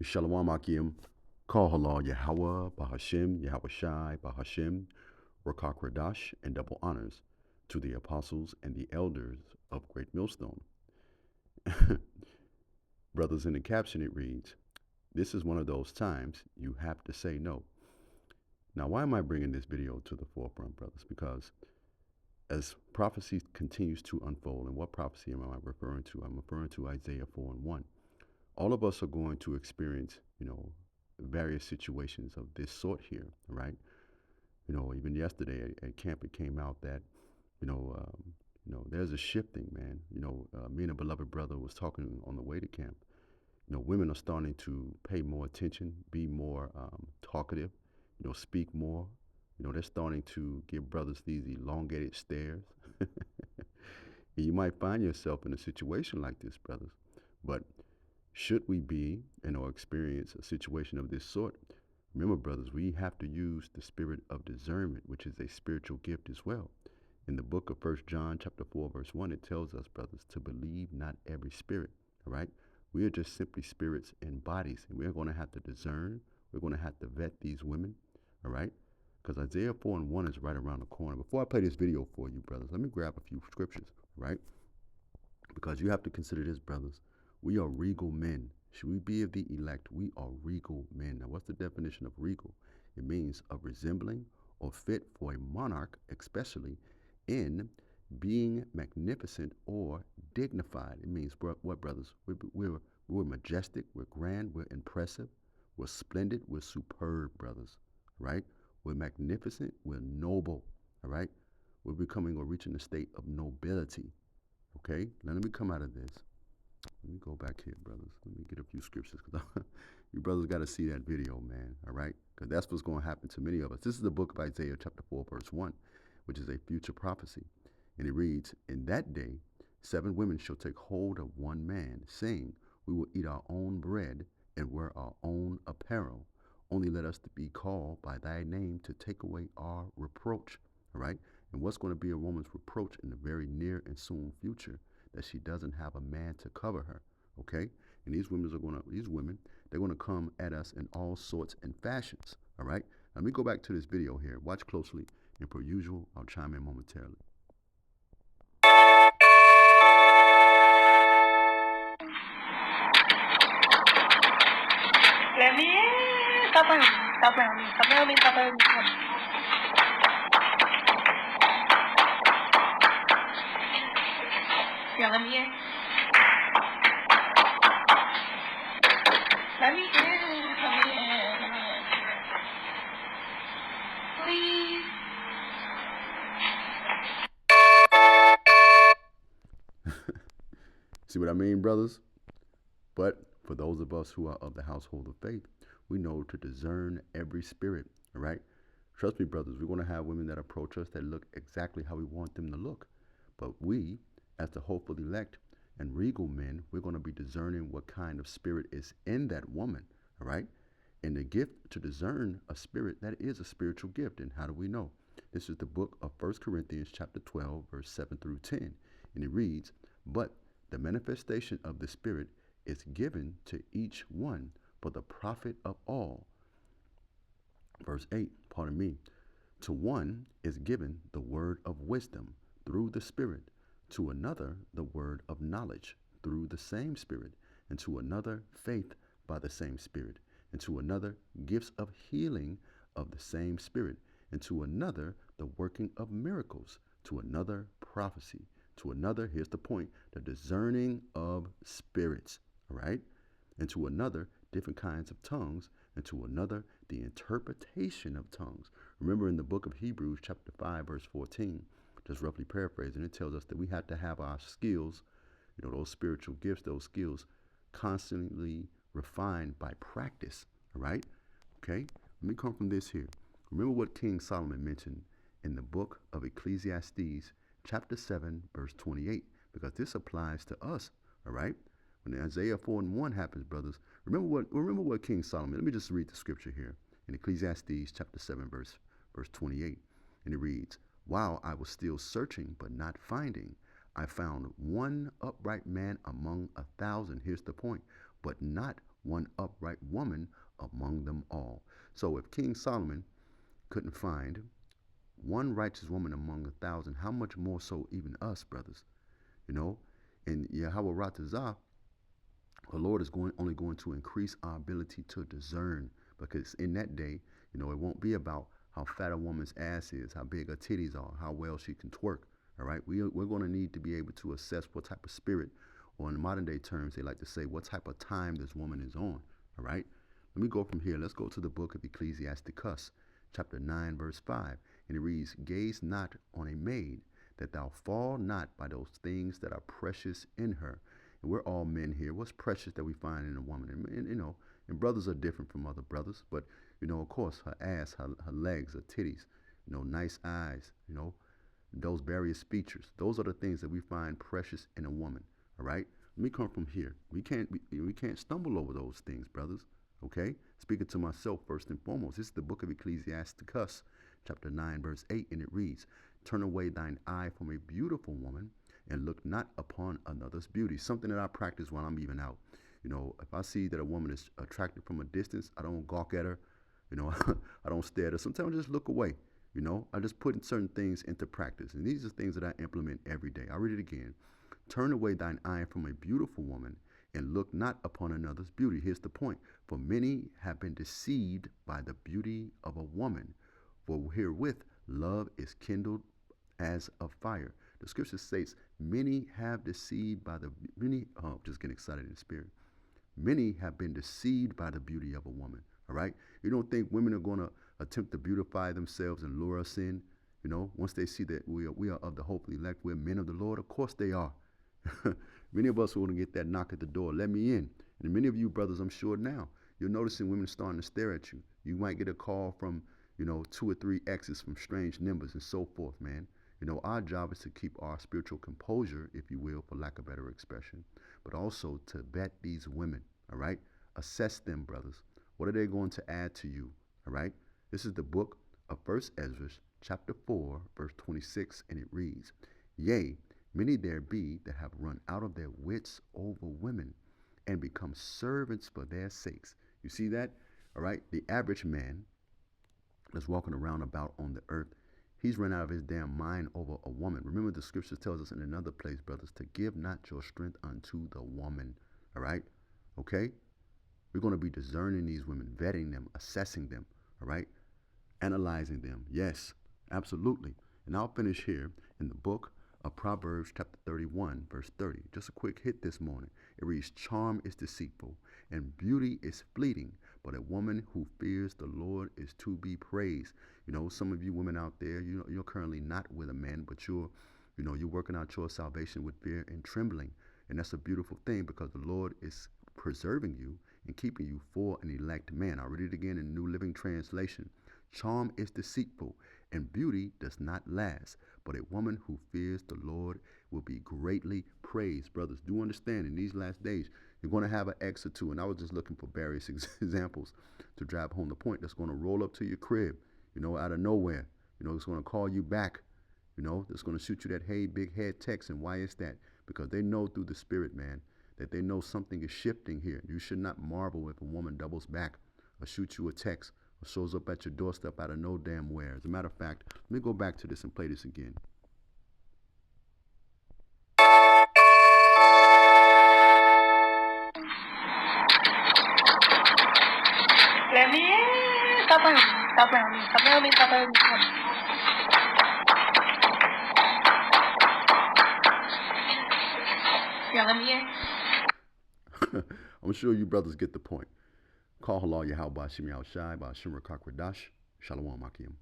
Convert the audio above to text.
Shalom Akim, Kal Halal Yahweh, Bahashem, Yahweh Shai, Bahashem, Rakak Radash, and double honors to the apostles and the elders of Great Millstone. Brothers, in the caption it reads, "This is one of those times you have to say no." Now, why am I bringing this video to the forefront, brothers? Because as prophecy continues to unfold, and what prophecy am I referring to? I'm referring to Isaiah 4:1. All of us are going to experience, various situations of this sort here, right? Even yesterday at camp, it came out that, there's a shifting, man. Me and a beloved brother was talking on the way to camp. Women are starting to pay more attention, be more talkative, speak more. They're starting to give brothers these elongated stares. And you might find yourself in a situation like this, brothers. But should we be or experience a situation of this sort, remember, brothers, we have to use the spirit of discernment, which is a spiritual gift as well. In the book of 1 John chapter 4, verse 1, it tells us, brothers, to believe not every spirit, all right? We are just simply spirits and bodies, and we're going to have to discern. We're going to have to vet these women, all right? Because Isaiah 4:1 is right around the corner. Before I play this video for you, brothers, let me grab a few scriptures, right? Because you have to consider this, brothers. We are regal men. Should we be of the elect? We are regal men. Now, what's the definition of regal? It means of resembling or fit for a monarch, especially in being magnificent or dignified. It means what, brothers? We're majestic, we're grand, we're impressive, we're splendid, we're superb, brothers, right? We're magnificent, we're noble, all right? We're becoming or reaching a state of nobility, okay? Now, let me come out of this. Let me go back here, brothers. Let me get a few scriptures, because you brothers got to see that video, man, all right? Because that's what's going to happen to many of us. This is the book of Isaiah chapter 4, verse 1, which is a future prophecy. And it reads, "In that day, 7 women shall take hold of one man, saying, we will eat our own bread and wear our own apparel. Only let us be called by thy name to take away our reproach." All right? And what's going to be a woman's reproach in the very near and soon future? That she doesn't have a man to cover her. Okay? And these women, they're going to come at us in all sorts and fashions. All right? Let me go back to this video here. Watch closely, and per usual, I'll chime in momentarily. Let me in. Stop playing with me. Stop playing with me. Stop playing with me. Stop playing with me. Yeah, let me in. Let me in. Let me in. Let me in. Please. See what I mean, brothers? But for those of us who are of the household of faith, we know to discern every spirit, all right? Trust me, brothers, we're going to have women that approach us that look exactly how we want them to look. But we, as the hopeful elect and regal men, we're going to be discerning what kind of spirit is in that woman, all right? And the gift to discern a spirit, that is a spiritual gift. And how do we know? This is the book of 1 Corinthians chapter 12, verse 7 through 10. And it reads, "But the manifestation of the Spirit is given to each one for the profit of all." Verse 8, pardon me. "To one is given the word of wisdom through the Spirit, to another the word of knowledge through the same Spirit, and to another faith by the same Spirit, and to another gifts of healing of the same Spirit, and to another the working of miracles, to another prophecy, to another," here's the point, "the discerning of spirits," all right? "And to another different kinds of tongues, and to another the interpretation of tongues." Remember, in the book of Hebrews chapter 5, verse 14, just roughly paraphrasing, it tells us that we have to have our skills, those spiritual gifts, those skills constantly refined by practice, all right? Okay? Let me come from this here. Remember what King Solomon mentioned in the book of Ecclesiastes chapter 7, verse 28, because this applies to us, all right? When Isaiah 4:1 happens, brothers, remember what King Solomon, let me just read the scripture here in Ecclesiastes chapter 7, verse 28, and it reads, "While I was still searching but not finding, I found one upright man among 1,000, here's the point, but not one upright woman among them all. So if King Solomon couldn't find one righteous woman among 1,000, how much more so even us, brothers? You know, and Yahweh Ratazah, the Lord is only going to increase our ability to discern, because in that day, it won't be about how fat a woman's ass is, how big her titties are, how well she can twerk. All right, we're going to need to be able to assess what type of spirit, or in modern day terms, they like to say what type of time this woman is on. All right, let me go from here. Let's go to the book of Ecclesiasticus, chapter 9, verse 5, and it reads, "Gaze not on a maid, that thou fall not by those things that are precious in her." And we're all men here. What's precious that we find in a woman? And brothers are different from other brothers, but of course, her ass, her legs, her titties, nice eyes, those various features. Those are the things that we find precious in a woman. All right. Let me come from here. We can't stumble over those things, brothers. Okay. Speaking to myself first and foremost. This is the book of Ecclesiasticus, chapter 9, verse 8, and it reads, "Turn away thine eye from a beautiful woman, and look not upon another's beauty." Something that I practice while I'm even out. If I see that a woman is attractive from a distance, I don't gawk at her. I don't stare at her. Sometimes I just look away. I just put certain things into practice. And these are things that I implement every day. I'll read it again. "Turn away thine eye from a beautiful woman, and look not upon another's beauty." Here's the point. "For many have been deceived by the beauty of a woman. For herewith love is kindled as a fire." The scripture states, many have deceived by the many. Oh, just getting excited in the spirit. Many have been deceived by the beauty of a woman. All right. You don't think women are going to attempt to beautify themselves and lure us in? Once they see that we are of the hopefully elect, we're men of the Lord. Of course they are. Many of us want to get that knock at the door. Let me in. And many of you brothers, I'm sure now, you're noticing women starting to stare at you. You might get a call from, 2 or 3 exes from strange numbers and so forth, man. Our job is to keep our spiritual composure, if you will, for lack of better expression, but also to vet these women, all right? Assess them, brothers. What are they going to add to you, all right? This is the book of 1 Ezra, chapter 4, verse 26, and it reads, "Yea, many there be that have run out of their wits over women, and become servants for their sakes." You see that? All right? The average man that's walking around about on the earth, he's run out of his damn mind over a woman. Remember, the scripture tells us in another place, brothers, to give not your strength unto the woman. All right? Okay? We're going to be discerning these women, vetting them, assessing them. All right? Analyzing them. Yes, absolutely. And I'll finish here in the book of Proverbs, chapter 31, verse 30. Just a quick hit this morning. It reads, "Charm is deceitful, and beauty is fleeting, but a woman who fears the Lord is to be praised." Some of you women out there, you're currently not with a man, but you're working out your salvation with fear and trembling. And that's a beautiful thing, because the Lord is preserving you and keeping you for an elect man. I'll read it again in New Living Translation. "Charm is deceitful, and beauty does not last, but a woman who fears the Lord will be greatly praised." Brothers, do understand, in these last days, you're going to have an ex or two, and I was just looking for various examples to drive home the point. That's going to roll up to your crib, out of nowhere. It's going to call you back. That's going to shoot you that "hey, big head" text. And why is that? Because they know through the spirit, man, that they know something is shifting here. You should not marvel if a woman doubles back or shoots you a text or shows up at your doorstep out of no damn where. As a matter of fact, let me go back to this and play this again. Let me in. Stop around me. Stop around me. Stop around me. Stop around me. Yeah, let me in. I'm sure you brothers get the point. Call halal Yahweh Shimi Al Shai by Shimra Kakradash. Shalom Akim.